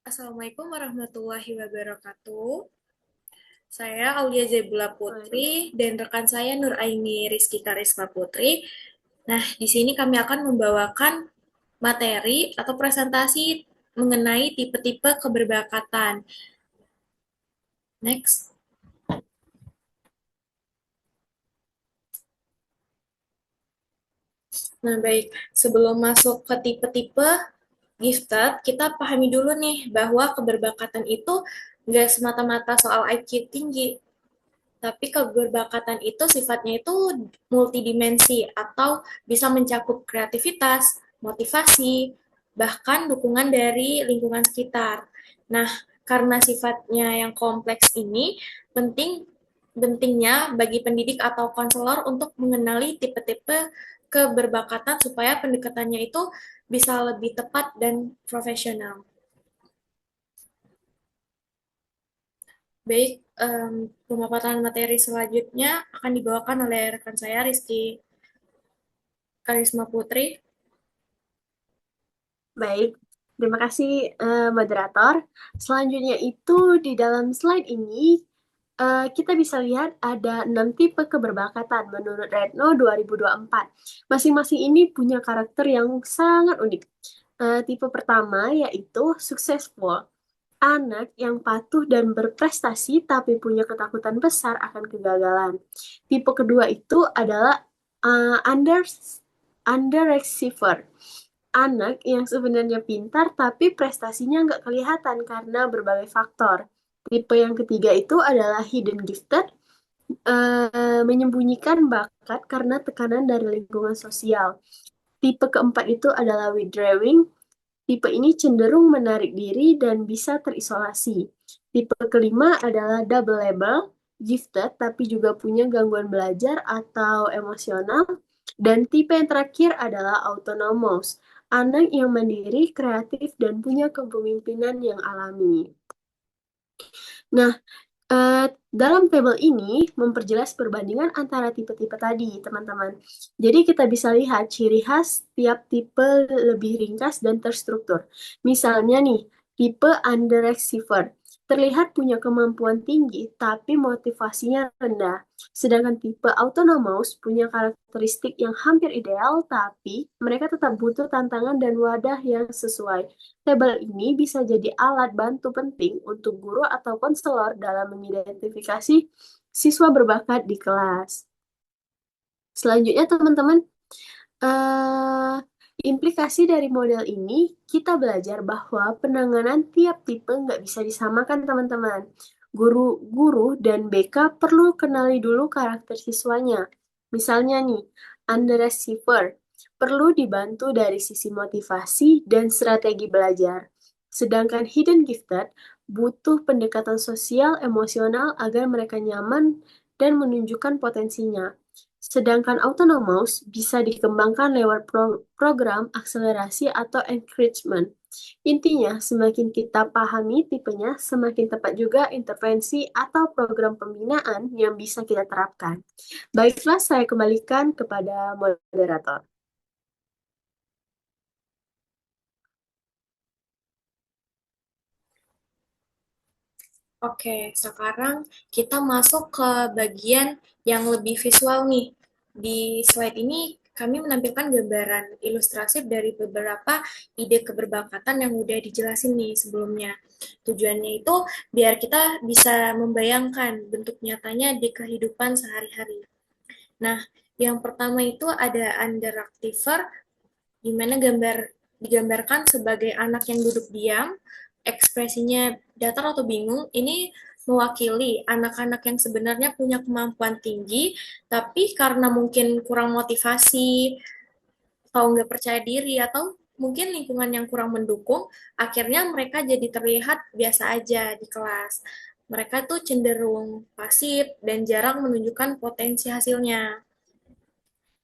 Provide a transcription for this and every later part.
Assalamualaikum warahmatullahi wabarakatuh. Saya Aulia Zebula Putri Baik, dan rekan saya Nur Aini Rizky Karisma Putri. Nah, di sini kami akan membawakan materi atau presentasi mengenai tipe-tipe keberbakatan. Next. Nah, baik. Sebelum masuk ke tipe-tipe gifted, kita pahami dulu nih bahwa keberbakatan itu nggak semata-mata soal IQ tinggi, tapi keberbakatan itu sifatnya itu multidimensi atau bisa mencakup kreativitas, motivasi, bahkan dukungan dari lingkungan sekitar. Nah, karena sifatnya yang kompleks ini, penting pentingnya bagi pendidik atau konselor untuk mengenali tipe-tipe keberbakatan supaya pendekatannya itu bisa lebih tepat dan profesional. Baik, pemaparan materi selanjutnya akan dibawakan oleh rekan saya Rizky Karisma Putri. baik. Terima kasih, moderator. Selanjutnya itu di dalam slide ini kita bisa lihat ada 6 tipe keberbakatan menurut Retno 2024. Masing-masing ini punya karakter yang sangat unik. Tipe pertama yaitu successful. Anak yang patuh dan berprestasi tapi punya ketakutan besar akan kegagalan. Tipe kedua itu adalah underachiever. Anak yang sebenarnya pintar tapi prestasinya nggak kelihatan karena berbagai faktor. Tipe yang ketiga itu adalah hidden gifted, menyembunyikan bakat karena tekanan dari lingkungan sosial. Tipe keempat itu adalah withdrawing. Tipe ini cenderung menarik diri dan bisa terisolasi. Tipe kelima adalah double label, gifted tapi juga punya gangguan belajar atau emosional. Dan tipe yang terakhir adalah autonomous, anak yang mandiri, kreatif, dan punya kepemimpinan yang alami. Nah, dalam tabel ini memperjelas perbandingan antara tipe-tipe tadi, teman-teman. Jadi kita bisa lihat ciri khas tiap tipe lebih ringkas dan terstruktur. Misalnya nih, tipe underachiever terlihat punya kemampuan tinggi tapi motivasinya rendah. Sedangkan tipe autonomous punya karakteristik yang hampir ideal tapi mereka tetap butuh tantangan dan wadah yang sesuai. Tabel ini bisa jadi alat bantu penting untuk guru atau konselor dalam mengidentifikasi siswa berbakat di kelas. Selanjutnya, teman-teman, eh, implikasi dari model ini, kita belajar bahwa penanganan tiap tipe nggak bisa disamakan, teman-teman. Guru-guru dan BK perlu kenali dulu karakter siswanya. Misalnya nih, underachiever perlu dibantu dari sisi motivasi dan strategi belajar. Sedangkan hidden gifted butuh pendekatan sosial emosional agar mereka nyaman dan menunjukkan potensinya. Sedangkan autonomous bisa dikembangkan lewat program akselerasi atau encouragement. Intinya, semakin kita pahami tipenya, semakin tepat juga intervensi atau program pembinaan yang bisa kita terapkan. Baiklah, saya kembalikan kepada moderator. Oke, sekarang kita masuk ke bagian yang lebih visual nih. Di slide ini kami menampilkan gambaran ilustrasi dari beberapa ide keberbakatan yang udah dijelasin nih sebelumnya. Tujuannya itu biar kita bisa membayangkan bentuk nyatanya di kehidupan sehari-hari. Nah, yang pertama itu ada underactiver, di mana digambarkan sebagai anak yang duduk diam, ekspresinya datar atau bingung. Ini mewakili anak-anak yang sebenarnya punya kemampuan tinggi, tapi karena mungkin kurang motivasi, atau nggak percaya diri, atau mungkin lingkungan yang kurang mendukung, akhirnya mereka jadi terlihat biasa aja di kelas. Mereka tuh cenderung pasif dan jarang menunjukkan potensi hasilnya.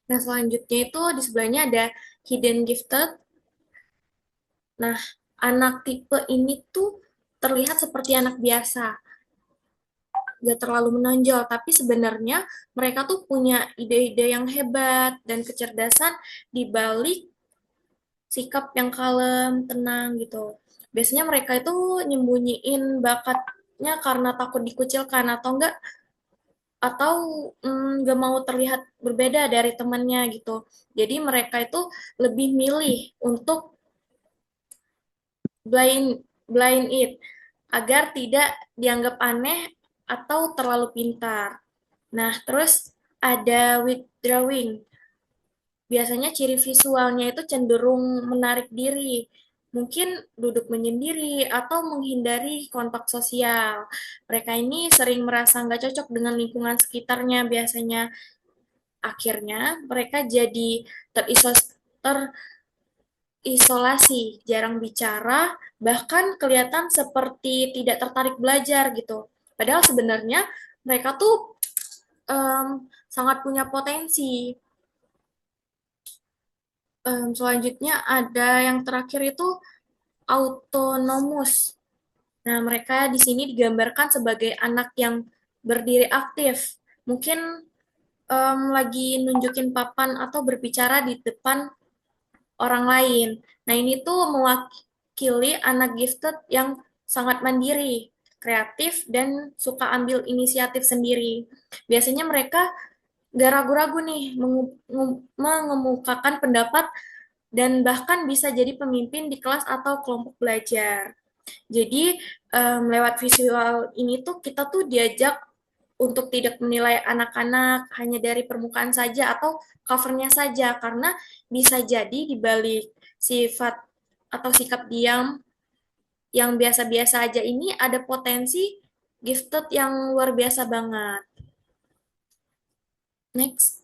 Nah, selanjutnya itu di sebelahnya ada hidden gifted. Nah, anak tipe ini tuh terlihat seperti anak biasa, gak terlalu menonjol, tapi sebenarnya mereka tuh punya ide-ide yang hebat dan kecerdasan di balik sikap yang kalem, tenang gitu. Biasanya mereka itu nyembunyiin bakatnya karena takut dikucilkan atau nggak mau terlihat berbeda dari temannya gitu. Jadi mereka itu lebih milih untuk blind blind it agar tidak dianggap aneh atau terlalu pintar. Nah, terus ada withdrawing. Biasanya ciri visualnya itu cenderung menarik diri, mungkin duduk menyendiri atau menghindari kontak sosial. Mereka ini sering merasa nggak cocok dengan lingkungan sekitarnya biasanya. Akhirnya mereka jadi terisolasi, jarang bicara, bahkan kelihatan seperti tidak tertarik belajar gitu. Padahal sebenarnya mereka tuh em, sangat punya potensi. Selanjutnya ada yang terakhir itu autonomous. Nah, mereka di sini digambarkan sebagai anak yang berdiri aktif. Mungkin lagi nunjukin papan atau berbicara di depan orang lain. Nah, ini tuh mewakili anak gifted yang sangat mandiri, kreatif, dan suka ambil inisiatif sendiri. Biasanya mereka gak ragu-ragu nih mengemukakan pendapat dan bahkan bisa jadi pemimpin di kelas atau kelompok belajar. Jadi lewat visual ini tuh kita tuh diajak untuk tidak menilai anak-anak hanya dari permukaan saja atau covernya saja karena bisa jadi di balik sifat atau sikap diam yang biasa-biasa aja ini ada potensi gifted yang luar biasa banget. Next.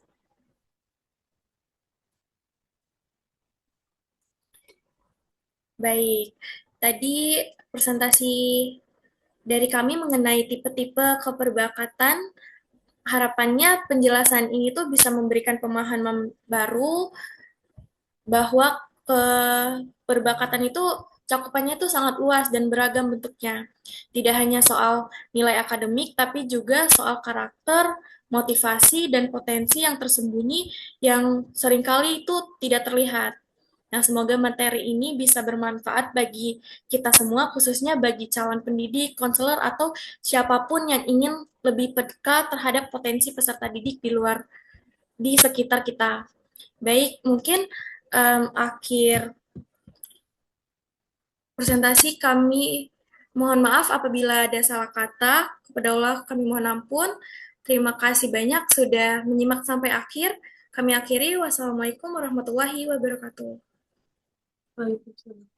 Baik. Tadi presentasi dari kami mengenai tipe-tipe keperbakatan. Harapannya penjelasan ini tuh bisa memberikan pemahaman baru bahwa keperbakatan itu cakupannya itu sangat luas dan beragam bentuknya. Tidak hanya soal nilai akademik, tapi juga soal karakter, motivasi, dan potensi yang tersembunyi yang seringkali itu tidak terlihat. Nah, semoga materi ini bisa bermanfaat bagi kita semua, khususnya bagi calon pendidik, konselor, atau siapapun yang ingin lebih peka terhadap potensi peserta didik di sekitar kita. Baik, mungkin akhir presentasi kami mohon maaf apabila ada salah kata. Kepada Allah kami mohon ampun. Terima kasih banyak sudah menyimak sampai akhir. Kami akhiri. Wassalamualaikum warahmatullahi wabarakatuh. Waalaikumsalam.